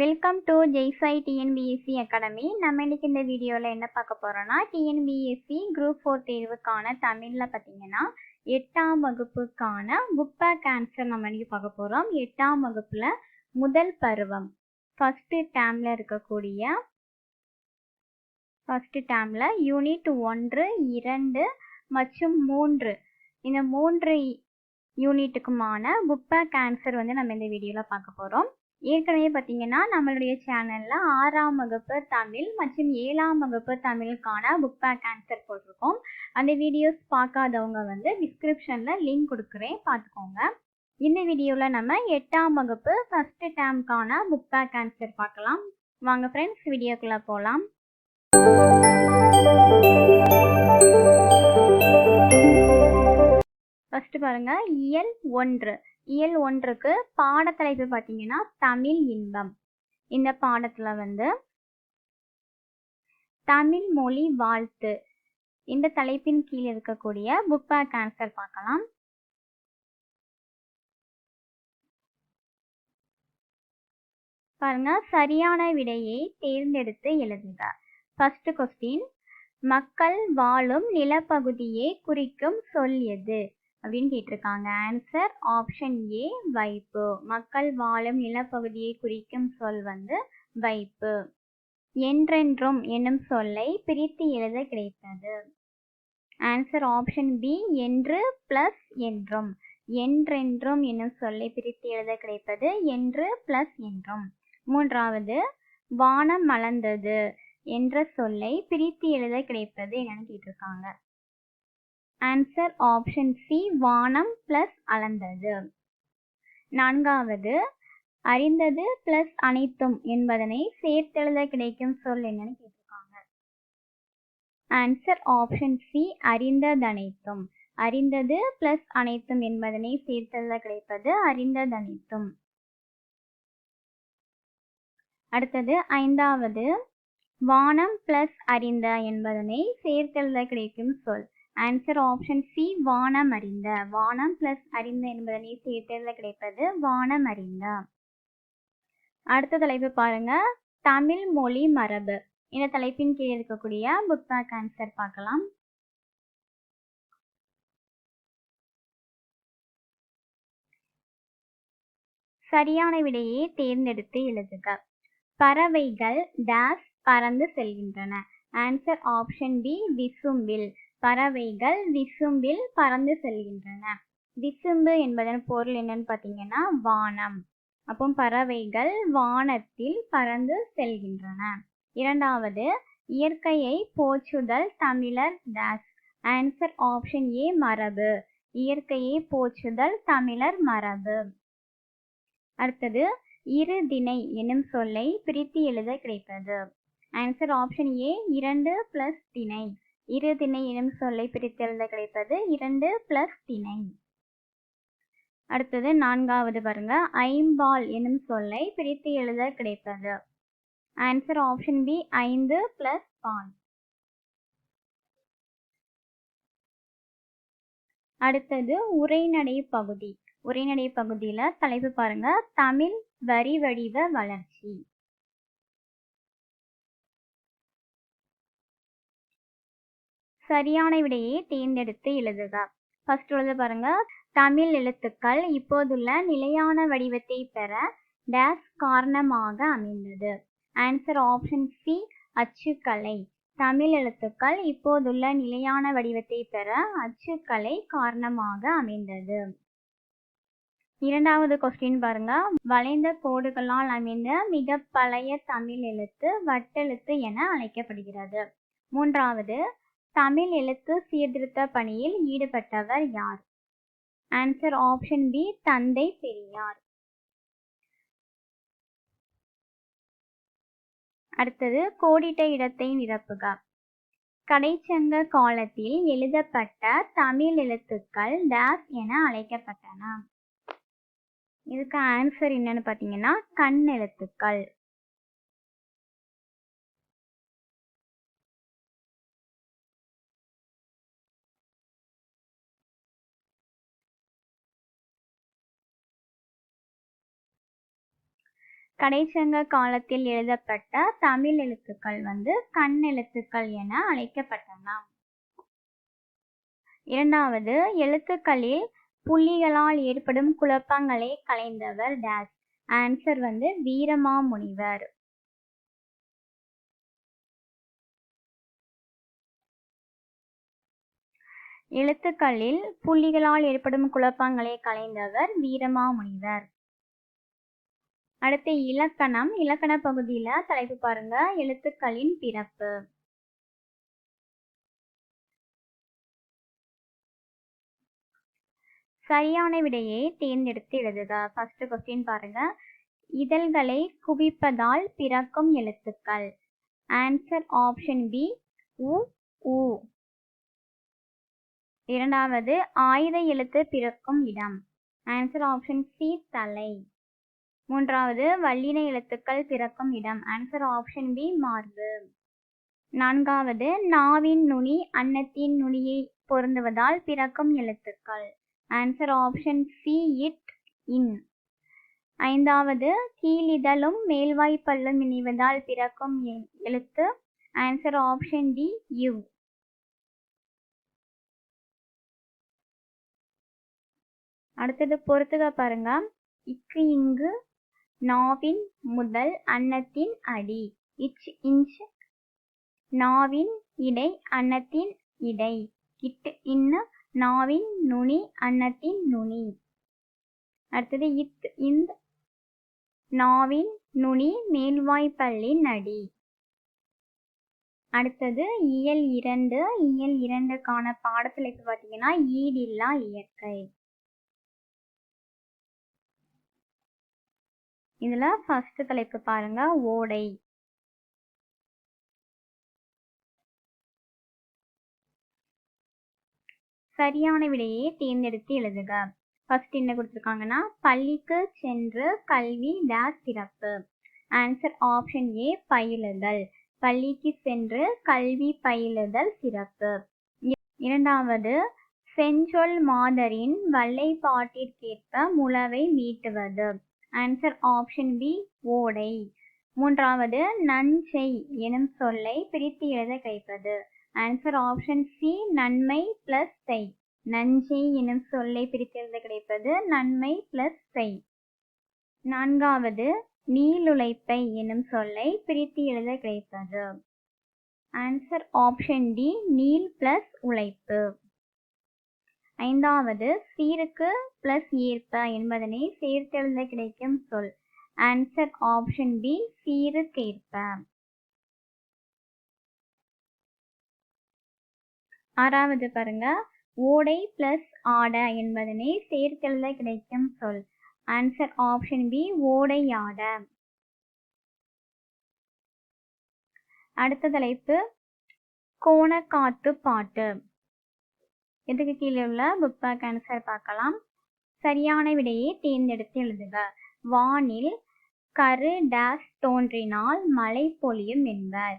Welcome to Jaisai TNPSC academy. நம்ம இன்னைக்கு இந்த வீடியோவில் என்ன பார்க்க போகிறோன்னா, டிஎன்பிஎஸ்சி குரூப் 4 தேர்வுக்கான தமிழில் பார்த்தீங்கன்னா 8ஆம் வகுப்புக்கான புக் பேக் ஆன்சர் நம்ம இன்னைக்கு பார்க்க போகிறோம். 8ஆம் வகுப்பில் முதல் பருவம் ஃபஸ்ட்டு டேர்மில் யூனிட் 1, 2 மற்றும் 3 இந்த 3 யூனிட்டுக்குமான புக் பேக் ஆன்சர் நம்ம இந்த வீடியோவில் பார்க்க போகிறோம். ஏற்கனவே பார்த்தீங்கன்னா நம்மளுடைய சேனலில் 6ஆம் வகுப்பு தமிழ் மற்றும் 7ஆம் வகுப்பு தமிழுக்கான புக் பேக் ஆன்சர் போட்டிருக்கோம். அந்த வீடியோஸ் பார்க்காதவங்க டிஸ்கிரிப்ஷனில் லிங்க் கொடுக்குறேன், பார்த்துக்கோங்க. இந்த வீடியோவில் நம்ம 8ஆம் வகுப்பு ஃபஸ்ட்டு டேர்முக்கான புக் பேக் ஆன்சர் பார்க்கலாம். வாங்க ஃப்ரெண்ட்ஸ், வீடியோக்குள்ளே போகலாம். ஃபஸ்ட்டு பாருங்கள், இயல் 1. இயல் 1க்கு பாடத்தலைப்பு பார்த்தீங்கன்னா தமிழ் இன்பம். இந்த பாடத்தில் தமிழ் மொழி வாழ்த்து இந்த தலைப்பின் கீழ் இருக்கக்கூடிய புக் பேக் ஆன்சர் பார்க்கலாம். பாருங்க, சரியான விடையை தேர்ந்தெடுத்து எழுதுக. ஃபர்ஸ்ட் கொஸ்டின், மக்கள் வாழும் நிலப்பகுதியை குறிக்கும் சொல் எது அப்படின்னு கேட்டிருக்காங்க. ஆன்சர் ஆப்ஷன் ஏ, வைப்பு. மக்கள் வாழும் நிலப்பகுதியை குறிக்கும் சொல் வைப்பு. என்றென்றும் என்னும் சொல்லை பிரித்து எழுத கிடைத்தது. ஆன்சர் ஆப்ஷன் பி, என்று பிளஸ் என்றும். என்றென்றும் என்னும் சொல்லை பிரித்து எழுத கிடைப்பது என்று பிளஸ் என்றும். மூன்றாவது, வானம் மலர்ந்தது என்ற சொல்லை பிரித்து எழுத கிடைப்பது என்னன்னு கேட்டிருக்காங்க. ஆன்சர் ஆப்ஷன் சி, வானம் பிளஸ் அளந்தது. நான்காவது, அறிந்தது பிளஸ் அனைத்தும் என்பதனை சேர்த்தெழுத கிடைக்கும் சொல் என்னன்னு கேட்டிருக்காங்க. ஆன்சர் ஆப்ஷன் சி, அறிந்ததனைத்தும். அறிந்தது பிளஸ் அனைத்தும் என்பதனை சேர்த்தெழுத கிடைப்பது அறிந்ததனைத்தும். அடுத்தது ஐந்தாவது, வானம் பிளஸ் அறிந்த என்பதனை சேர்த்தெழுத கிடைக்கும் சொல். ஆன்சர் ஆப்ஷன் சி, வானம் அறிந்த. வானம் பிளஸ் அறிந்த என்பதனை சேர்த்தெழுத கிடைப்பது வானம் அறிந்த. அடுத்த தலைப்பு பாருங்க, தமிழ் மொழி மரபு. இந்த தலைப்பின் கீழ் இருக்கக்கூடிய புக் பேக் ஆன்சர் பார்க்கலாம். சரியான விடையை தேர்ந்தெடுத்து எழுதுக. பறவைகள் டேஸ் பறந்து செல்கின்றன. ஆன்சர் ஆப்ஷன் பி, விசும்பில். பறவைகள் விசும்பில் பறந்து செல்கின்றன. விசும்பு என்பதன் பொருள் என்னன்னு பார்த்தீங்கன்னா வானம். அப்போ பறவைகள் வானத்தில் பறந்து செல்கின்றன. இரண்டாவது, இயற்கையை போற்றுதல் தமிழர் டேஸ். ஆன்சர் ஆப்ஷன் ஏ, மரபு. இயற்கையை போற்றுதல் தமிழர் மரபு. அடுத்தது, இரு திணை எனும் சொல்லை பிரித்து எழுத கிடைப்பது. ஆன்சர் ஆப்ஷன் ஏ, 2 பிளஸ் திணை. இரு திணை எனும் சொல்லை பிரித்து எழுத கிடைப்பது 2 பிளஸ் திணை. அடுத்தது நான்காவது பாருங்க, ஐம்பால் எனும் சொல்லை பிரித்து எழுத கிடைப்பது. ஆன்சர் ஆப்ஷன் பி, 5 பிளஸ் பால். அடுத்தது உரைநடை பகுதி. உரைநடை பகுதியில தலைப்பு பாருங்க, தமிழ் வரி வடிவ வளர்ச்சி. சரியான விடையை தேர்ந்தெடுத்து எழுதுக. ஃபர்ஸ்ட் உள்ளது பாருங்க, தமிழ் எழுத்துக்கள் இப்போதுள்ள நிலையான வடிவத்தை பெற டேஸ் காரணமாக அமைந்தது. ஆன்சர் ஆப்ஷன் சி, அச்சுக்கலை. தமிழ் எழுத்துக்கள் இப்போதுள்ள நிலையான வடிவத்தை பெற அச்சுக்கலை காரணமாக அமைந்தது. இரண்டாவது கொஸ்டின் பாருங்க, வளைந்த கோடுகளால் அமைந்த மிக பழைய தமிழ் எழுத்து வட்டெழுத்து என அழைக்கப்படுகிறது. மூன்றாவது, தமிழ் எழுத்து சீர்திருத்த பணியில் ஈடுபட்டவர் யார்? ஆன்சர் ஆப்ஷன் பி, தந்தை பெரியார். அடுத்தது, கோடிட்ட இடத்தை நிரப்புக. கடைச்சங்க காலத்தில் எழுதப்பட்ட தமிழ் எழுத்துக்கள் டேஸ் என அழைக்கப்பட்டன. இதுக்கு ஆன்சர் என்னன்னு பார்த்தீங்கன்னா கண் எழுத்துக்கள். கடைச்சங்க காலத்தில் எழுதப்பட்ட தமிழ் எழுத்துக்கள் கண்ணெழுத்துக்கள் என அழைக்கப்பட்டன. இரண்டாவது, எழுத்துக்களில் புள்ளிகளால் ஏற்படும் குழப்பங்களை களைந்தவர் டேஸ். ஆன்சர் வீரமாமுனிவர். எழுத்துக்களில் புள்ளிகளால் ஏற்படும் குழப்பங்களை களைந்தவர் வீரமாமுனிவர். அடுத்து இலக்கணம். இலக்கண பகுதியில தலைப்பு பாருங்க, எழுத்துக்களின் பிறப்பு. சரியான விடையை தேர்ந்தெடுத்து எழுதுக. ஃபர்ஸ்ட் கொஸ்டின் பாருங்க, இதழ்களை குவிப்பதால் பிறக்கும் எழுத்துக்கள். ஆன்சர் ஆப்ஷன் பி உ உ. இரண்டாவது, ஆயுத எழுத்து பிறக்கும் இடம். ஆன்சர் ஆப்ஷன் சி தலை. மூன்றாவது, வல்லின எழுத்துக்கள் பிறக்கும் இடம். ஆன்சர் ஆப்ஷன் பி மார்பு. நான்காவது, நாவின் நுனி அன்னத்தின் நுனியை பொருந்துவதால் பிறக்கும் எழுத்துக்கள். ஆன்சர் ஆப்ஷன் சி இட் இன். ஐந்தாவது, கீழிதழும் மேல்வாய்ப்பல்லும் இணைவதால் பிறக்கும் எழுத்து. ஆன்சர் ஆப்ஷன் டி யூ. அடுத்தது பொறுத்துக பாருங்க, இக்கு இங்கு நாவின் முதல் அன்னத்தின் அடி. இச் இன்ச் நாவின் இடை அன்னத்தின் இடை. இட் இன்னு நாவின் நுனி அன்னத்தின் நுனி. அடுத்தது இத் இந்த நாவின் நுனி மேல்வாய்ப்பல்லின் அடி. அடுத்தது இயல் 2. இயல் 2க்கான பாடத்தலைப்பு பார்த்தீங்கன்னா ஈடில்லா இயற்கை. இதுல ஃபர்ஸ்ட் தலைப்பு பாருங்க, ஓடை. சரியான விடையை தேர்ந்தெடுத்து எழுதுக. ஃபர்ஸ்ட் என்ன கொடுத்துருக்காங்கன்னா, பள்ளிக்கு சென்று கல்வி டேஸ் சிறப்பு. ஆன்சர் ஆப்ஷன் ஏ பயிலுதல். பள்ளிக்கு சென்று கல்வி பயிலுதல் சிறப்பு. இரண்டாவது, செஞ்சொல் மாதரின் வல்லைப்பாட்டிற்கேற்ப முழவை மீட்டுவது. ஆன்சர் ஆப்ஷன் பி ஓடை. மூன்றாவது, நன்செய் எனும் சொல்லை பிரித்து எழுத கிடைப்பது. ஆன்சர் ஆப்ஷன் சி நன்மை பிளஸ் செய். நன்செய் எனும் சொல்லை பிரித்து எழுத கிடைப்பது நன்மை பிளஸ் செய். நான்காவது, நீளுழைப்பை எனும் சொல்லை பிரித்து எழுத கிடைப்பது. ஆன்சர் ஆப்ஷன் டி நீள் பிளஸ் உழைப்பு. ஐந்தாவது, சீருக்கு பிளஸ் ஏற்ப என்பதனை சேர்த்தெழுத கிடைக்கும் சொல். ஆன்சர் ஆப்ஷன் பி சீருக்கேற்ப. ஆறாவது பாருங்க, ஓடை பிளஸ் ஆட என்பதனை சேர்த்தெழுத கிடைக்கும் சொல். ஆன்சர் ஆப்ஷன் பி ஓடையாட. அடுத்த தலைப்பு கோணக்காத்து பாட்டு. இதுக்கு கீழே உள்ள புக் பேக் ஆன்சர் பார்க்கலாம். சரியான விடையை தேர்ந்தெடுத்து எழுதுக. வானில் கரு டேஸ் தோன்றினால் மழை பொழியும் என்பர்.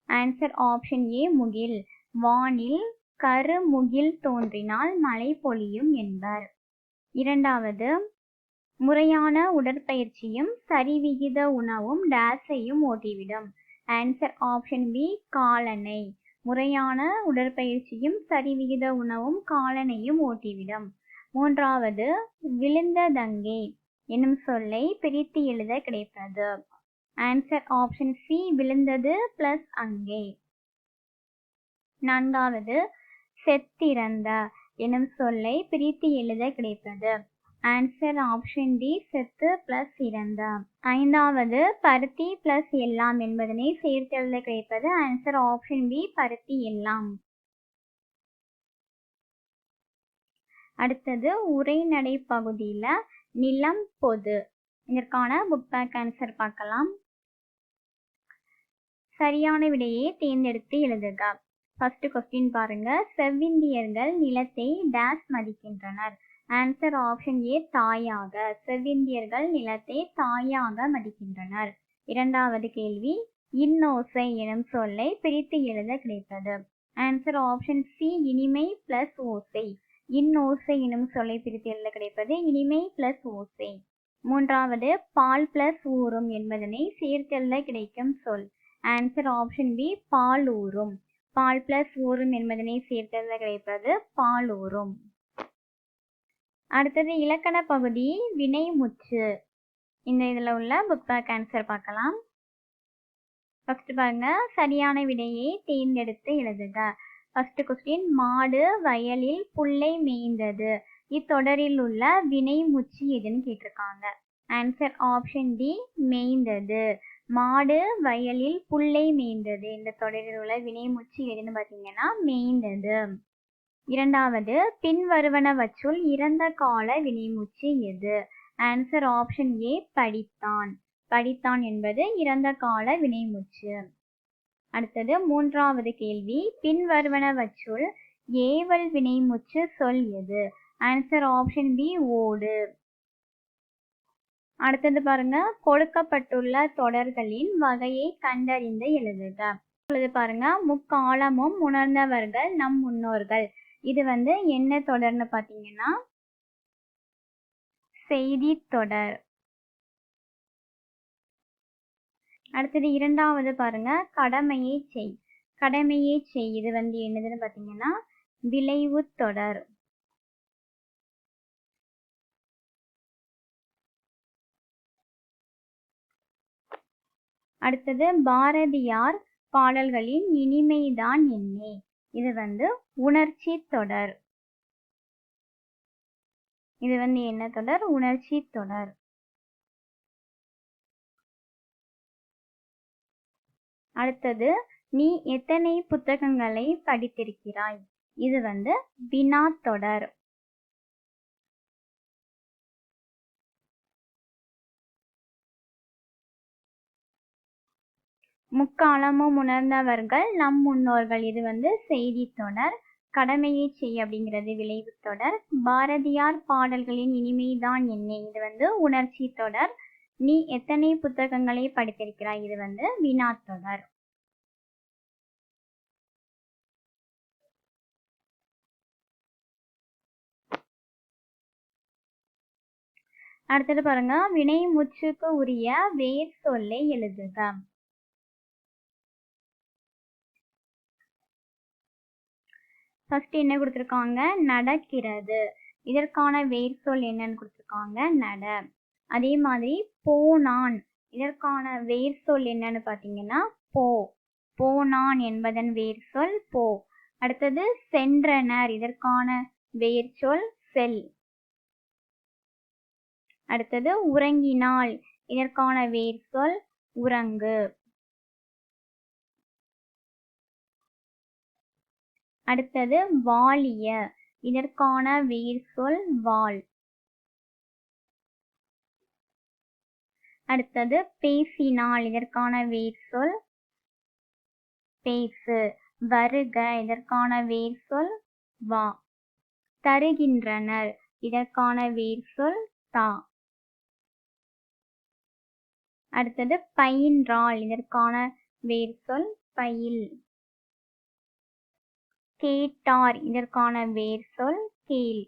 ஆன்சர் ஆப்ஷன் ஏ முகில். வானில் கரு முகில் தோன்றினால் மழை பொழியும் என்பர். இரண்டாவது, முறையான உடற்பயிற்சியும் சரிவிகித உணவும் டேஸையும் ஓட்டிவிடும். ஆன்சர் ஆப்ஷன் பி காலனை. முறையான உடற்பயிற்சியும் சரிவிகித உணவும் காலனையும் ஓட்டிவிடும். மூன்றாவது, விழுந்ததங்கே எனும் சொல்லை பிரித்து எழுத கிடைப்பது. ஆன்சர் ஆப்ஷன் சி விழுந்தது பிளஸ் அங்கே. நான்காவது, செத்திறந்த எனும் சொல்லை பிரித்து எழுத கிடைப்பது. ஆன்சர் ஆப்ஷன் டி செத்து பிளஸ் இறந்த. ஐந்தாவது, பருத்தி பிளஸ் எல்லாம் என்பதனை சேர்த்து எழுத கிடைப்பது. ஆன்சர் ஆப்ஷன் பி பருத்தி எல்லாம். அடுத்தது உரைநடை பகுதியில நிலம் பொது. இதற்கான புக் பேக் ஆன்சர் பார்க்கலாம். சரியான விடையை தேர்ந்தெடுத்து எழுதுக. ஃபர்ஸ்ட் கொஸ்டின் பாருங்க, செவ்விந்தியர்கள் நிலத்தை டேஸ் மதிக்கின்றனர். ஆன்சர் ஆப்ஷன் ஏ தாயாக. செவ்விந்தியர்கள் நிலத்தை தாயாக மதிக்கின்றனர். இரண்டாவது கேள்வி, இன்னோசை எனும் சொல்லை பிரித்து எழுத கிடைப்பது. ஆன்சர் ஆப்ஷன் சி இனிமை பிளஸ் ஓசை. இன்னோசை எனும் சொல்லை பிரித்து எழுத கிடைப்பது இனிமை பிளஸ் ஓசை. மூன்றாவது பால் பிளஸ் ஊறும் என்பதனை சேர்த்தெழுத கிடைக்கும் சொல். ஆன்சர் ஆப்ஷன் பி பால் ஊறும். பால் பிளஸ் ஊறும் என்பதனை சேர்த்தெழுத கிடைப்பது பால் ஊறும். அடுத்தது இலக்கண பகுதி வினைமுற்று. இதுல உள்ள புக் பேக் ஆன்சர் பார்க்கலாம். ஃபர்ஸ்ட் பாருங்க, சரியான விடையை தேர்ந்தெடுத்து எழுதுக. ஃபர்ஸ்ட் கொஸ்டின், மாடு வயலில் புல்லை மேய்ந்தது. இத்தொடரில் உள்ள வினைமுற்று எதுன்னு கேட்டிருக்காங்க. ஆன்சர் ஆப்ஷன் டி மேய்ந்தது. மாடு வயலில் புல்லை மேய்ந்தது. இந்த தொடரில் உள்ள வினைமுற்று எதுன்னு பார்த்தீங்கன்னா மேய்ந்தது. இரண்டாவது, பின்வருவனவற்றுள் இறந்த கால வினைமுற்று எது? ஆன்சர் ஆப்ஷன் ஏ படித்தான். படித்தான் என்பது இறந்த கால வினைமுற்று. அடுத்தது மூன்றாவது கேள்வி, பின்வருவனவற்றுள் ஏவல் வினைமுற்று சொல் எது? ஆன்சர் ஆப்ஷன் பி ஓடு. அடுத்தது பாருங்க, கொடுக்கப்பட்டுள்ள தொடர்களின் வகையை கண்டறிந்து எழுதுக. பாருங்க, முக்காலமும் உணர்ந்தவர்கள் நம் முன்னோர்கள். இது என்ன தொடர்னு பார்த்தீங்கன்னா செய்தி தொடர். அடுத்தது இரண்டாவது பாருங்க, கடமையை செய். கடமையை செய் இது என்னதுன்னு பார்த்தீங்கன்னா விளைவு தொடர். அடுத்தது பாரதியார் பாடல்களின் இனிமைதான் என்னே. இது உணர்ச்சி தொடர். இது என்ன தொடர்? உணர்ச்சி தொடர். அடுத்தது, நீ எத்தனை புத்தகங்களை படித்திருக்கிறாய்? இது வினா தொடர். முக்காலமும் உணர்ந்தவர்கள் நம் முன்னோர்கள். இது செய்தி தொடர். கடமையை செய் அப்படிங்கிறது விளைவு தொடர். பாரதியார் பாடல்களின் இனிமைதான் என்ன. இது உணர்ச்சி தொடர். நீ எத்தனை புத்தகங்களை படித்திருக்கிறாய்? இது வினா தொடர். அடுத்தது பாருங்க, வினைமுற்றுக்கு உரிய வேர் சொல்லை எழுதுக. ஃபர்ஸ்ட் என்ன கொடுத்துருக்காங்க? நடக்கிறது. இதற்கான வேர் சொல் என்னன்னு கொடுத்துருக்காங்க? நட. அதே மாதிரி போனான். இதற்கான வேர் சொல் என்னன்னு பார்த்தீங்கன்னா போ. போனான் என்பதன் வேர் சொல் போ. அடுத்தது சென்றனர். இதற்கான வேர் சொல் செல். அடுத்தது உறங்கினாள். இதற்கான வேர் சொல் உறங்கு. அடுத்தது வாலிய. இதற்கான வேர் சொல் வாள். அடுத்தது பேசினாள். இதற்கான வேர் சொல் பேசு. வருக. இதற்கான வேர் சொல் வா. தருகின்றனர். இதற்கான வேர் சொல் தா. அடுத்தது பயின்றாள். இதற்கான வேர் சொல் பயில். கேட்டார். இதற்கான வேர் சொல் கேள்.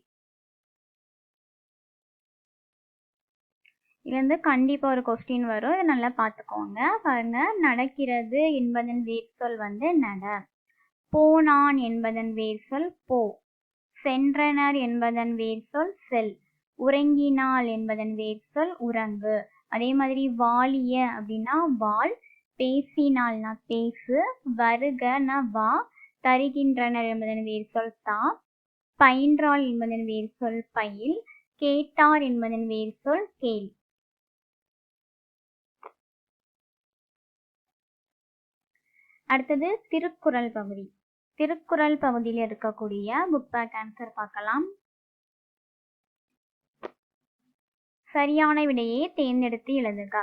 இது கண்டிப்பா ஒரு கொஸ்டின் வரும். இதை நல்லா பார்த்துக்கோங்க. பாருங்க, நடக்கிறது என்பதன் வேர் சொல் நட. போனான் என்பதன் வேர் சொல் போ. சென்றனர் என்பதன் வேர் சொல் செல். உறங்கினாள் என்பதன் வேர் சொல் உறங்கு. அதே மாதிரி வாலிய அப்படின்னா வாள். பேசினாள்னா பேசு. வருகனா வா. தருகின்றனர் என்பதன் வேர் சொல் தா. பயின்றாள் என்பதன் வேர் சொல் பயில். கேட்டார் என்பதன் வேர் சொல் கேள். அடுத்தது திருக்குறள் பகுதி. திருக்குறள் பகுதியில் இருக்கக்கூடிய புக் பேக் ஆன்சர் பார்க்கலாம். சரியான விடையை தேர்ந்தெடுத்து எழுதுக.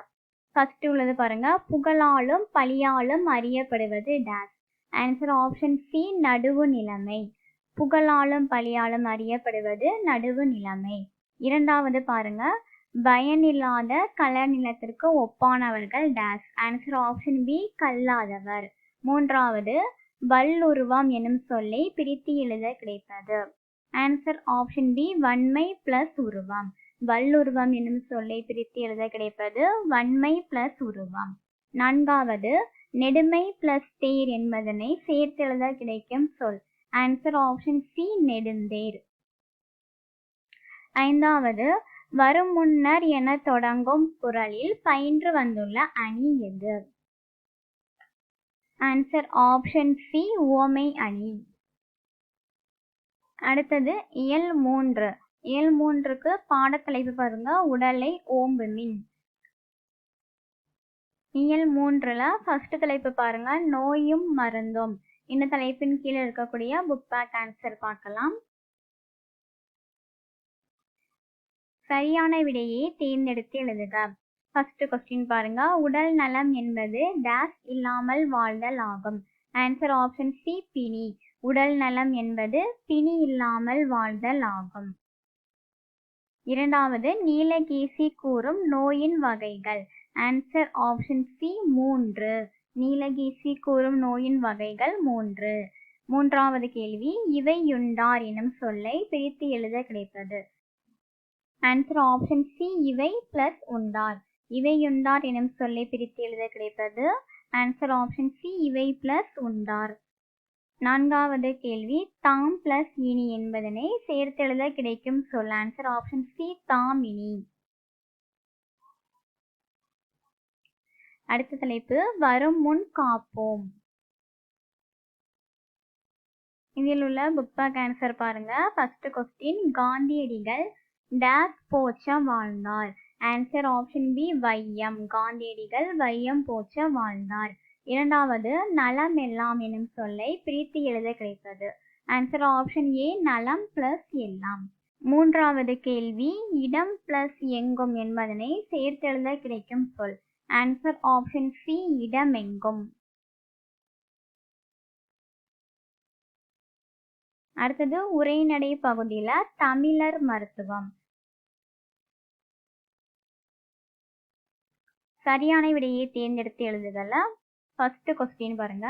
ஃபர்ஸ்ட் உள்ளது பாருங்க, புகழாலும் பழியாலும் அறியப்படுவது டேஸ். ஆன்சர் ஆப்ஷன் சி நடுவு நிலைமை. புகழாலும் பழியாலும் அறியப்படுவது நடுவு நிலைமை. இரண்டாவது பாருங்க, பயனில்லாத களநிலத்திற்கு ஒப்பானவர்கள் டேஸ். ஆன்சர் ஆப்ஷன் பி கல்லாதவர். மூன்றாவது, வல்லுருவம் எனும் சொல்லை பிரித்து எழுத கிடைப்பது. ஆன்சர் ஆப்ஷன் பி வன்மை பிளஸ் உருவம். வல்லுருவம் என்னும் சொல்லை பிரித்து எழுத கிடைப்பது வன்மை பிளஸ் உருவம். 4வது நெடுமை பிளஸ் தேர் என்பதனை சேர்த்து எழுத கிடைக்கும் சொல். ஆன்சர் ஆப்ஷன் சி நெடுந்தேர். 5வது வரும் முன்னர் என தொடங்கும் குறளில் பயின்று வந்துள்ள அணி எது? ஆன்சர் ஆப்ஷன் சி உவமை அணி. அடுத்தது இயல் 3. இயல் 3க்கு பாடத்தலைப்பு பாருங்க, உடலை ஓம்புமின். இயல் 3ல ஃபர்ஸ்ட் தலைப்பு பாருங்க, நோயும் மருந்தும். இந்த தலைப்பின் கீழே இருக்கக்கூடிய புக் பேக் ஆன்சர் பார்க்கலாம். சரியான விடையை தேர்ந்தெடுத்து எழுதுக. ஃபர்ஸ்ட் கொஸ்டின் பாருங்க, உடல் நலம் என்பது டேஸ் இல்லாமல் வாழ்தல் ஆகும். ஆன்சர் ஆப்ஷன் சி பிணி. உடல் நலம் என்பது பிணி இல்லாமல் வாழ்தல் ஆகும். 2வது நீலகேசி கூறும் நோயின் வகைகள். Answer option C 3. நீலகேசி கூறும் நோயின் வகைகள் 3. 3வது கேள்வி, இவையுண்டார் எனும் சொல்லை பிரித்து எழுத கிடைப்பது. ஆன்சர் ஆப்ஷன் சி இவை பிளஸ் உண்டார். இவையுண்டார் எனும் சொல்லை பிரித்து எழுத கிடைப்பது. ஆன்சர் ஆப்ஷன் சி இவை பிளஸ் உண்டார். 4வது கேள்வி, தாம் பிளஸ் இனி என்பதனை சேர்த்தெழுத கிடைக்கும் சொல். Answer option C Damini. அடுத்த தலைப்பு, வரும் முன் காப்போம். இதில் உள்ள புக் பேக் ஆன்சர் பாருங்க. ஃபர்ஸ்ட் கொஸ்டின், காந்தியடிகள் டேஸ் போற்ற வாழ்ந்தார். ஆன்சர் ஆப்ஷன் பி வையம். காந்தியடிகள் வையம் போற்ற வாழ்ந்தார். 2வது நலம் எல்லாம் எனும் சொல்லை பிரித்து எழுத கிடைப்பது. ஆன்சர் ஆப்ஷன் ஏ நலம் பிளஸ் எல்லாம். 3வது கேள்வி, இடம் பிளஸ் எங்கும் என்பதனை சேர்த்து எழுத கிடைக்கும் சொல். ஆன்சர் ஆப்ஷன் சி இடமெங்கும். அடுத்தது உரைநடை பகுதியில தமிழர் மருத்துவம். சரியான விடையை தேர்ந்தெடுத்து எழுதுகல. ஃபர்ஸ்ட் கொஸ்டின் பாருங்க,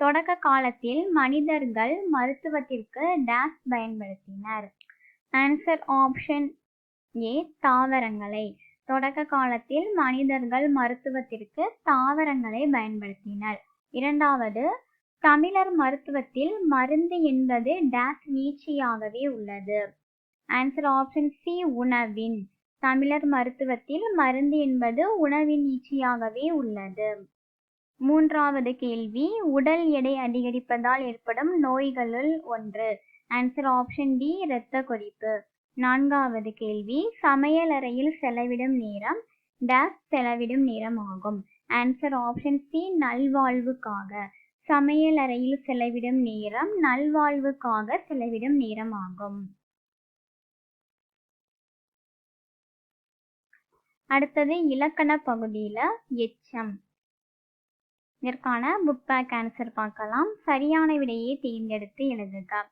தொடக்க காலத்தில் மனிதர்கள் மருத்துவத்திற்கு டேஸ் பயன்படுத்தினர். ஆன்சர் ஆப்ஷன் ஏ தாவரங்களை. தொடக்க காலத்தில் மனிதர்கள் மருத்துவத்திற்கு தாவரங்களை பயன்படுத்தினர். 2வது தமிழர் மருத்துவத்தில் மருந்து என்பது டேஸ் நீட்சியாகவே உள்ளது. ஆன்சர் ஆப்ஷன் சி உணவின். தமிழர் மருத்துவத்தில் மருந்து என்பது உணவின் நீட்சியாகவே உள்ளது. 3வது கேள்வி, உடல் எடை அதிகரிப்பதால் ஏற்படும் நோய்களுள் ஒன்று. ஆன்சர் ஆப்ஷன் டி இரத்த கொதிப்பு. 4வது கேள்வி, சமையலறையில் செலவிடும் நேரம் டேஸ் செலவிடும் நேரம் ஆகும். ஆன்சர் ஆப்ஷன் சி நல்வாழ்வுக்காக. சமையலறையில் செலவிடும் நேரம் நல்வாழ்வுக்காக செலவிடும் நேரம் ஆகும். அடுத்தது இலக்கண பகுதியில எச்சம். இதற்கான புக் பேக் ஆன்சர் பார்க்கலாம். சரியான விடையை தேர்ந்தெடுத்து எழுதுக.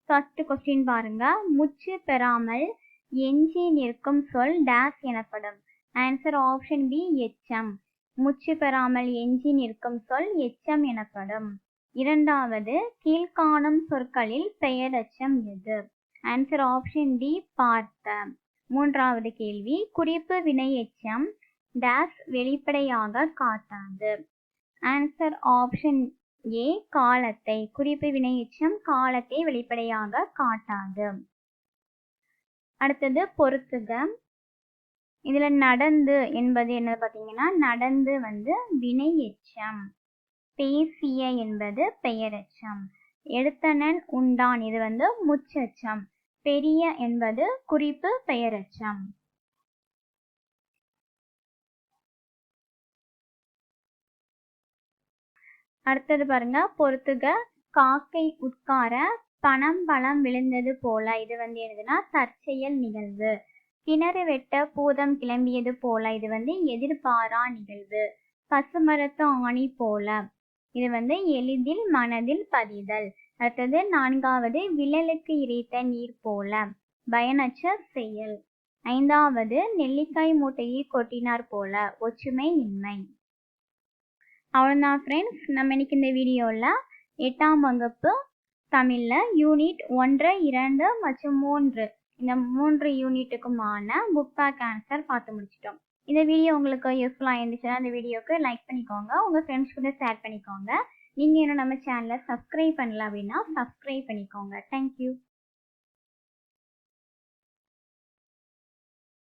ஃபர்ஸ்ட் கொஸ்டின் பாருங்க, முச்சு பெறாமல் எஞ்சி நிற்கும் சொல் டேஸ் எனப்படும். ஆன்சர் ஆப்ஷன் பி எச்சம். முச்சு பெறாமல் எஞ்சி நிற்கும் சொல் எச்சம் எனப்படும். 2வது கீழ்காணும் சொற்களில் பெயரெச்சம் எது? ஆன்சர் ஆப்ஷன் டி பார்த்த. 3வது கேள்வி, குறிப்பு வினை எச்சம் டேஸ் வெளிப்படையாக காட்டாது. ஆன்சர் ஆப்ஷன் ஏ காலத்தை. குறிப்பு வினை எச்சம் காலத்தை வெளிப்படையாக காட்டாது. அடுத்தது பொறுத்துக. இதுல நடந்து என்பது என்ன பார்த்தீங்கன்னா, நடந்து வினை எச்சம். பேசிய என்பது பெயரெச்சம். எடுத்தனன் உண்டான் இது முச்செச்சம். பெரிய என்பது குறிப்பு பெயரெச்சம். அடுத்தது பாருங்க, பொறுத்துக. காக்கை உட்கார பணம் பழம் விழுந்தது போல இது எழுதுனா தற்செயல் நிகழ்வு. கிணறு வெட்ட பூதம் கிளம்பியது போல இது எதிர்பாரா நிகழ்வு. பசுமரத்து ஆணி போல இது எளிதில் மனதில் பதிதல். அடுத்தது 4வது விழலுக்கு இறைத்த நீர் போல பயனற்ற செயல். 5வது நெல்லிக்காய் மூட்டையை கொட்டினார் போல ஒற்றுமை இன்மை. அவ்வளோதான் ஃப்ரெண்ட்ஸ், நம்ம இன்னைக்கு இந்த வீடியோவில் 8ஆம் வகுப்பு தமிழில் யூனிட் 1, 2 மற்றும் 3 இந்த 3 யூனிட்டுக்குமான புக் பேக் ஆன்சர் பார்த்து முடிச்சிட்டோம். இந்த வீடியோ உங்களுக்கு யூஸ்ஃபுல்லாக இருந்துச்சுன்னா இந்த வீடியோக்கு லைக் பண்ணிக்கோங்க, உங்கள் ஃப்ரெண்ட்ஸ் கூட ஷேர் பண்ணிக்கோங்க. நீங்கள் இன்னும் நம்ம சேனலை சப்ஸ்கிரைப் பண்ணல அப்படின்னா சப்ஸ்கிரைப் பண்ணிக்கோங்க. தேங்க்யூ.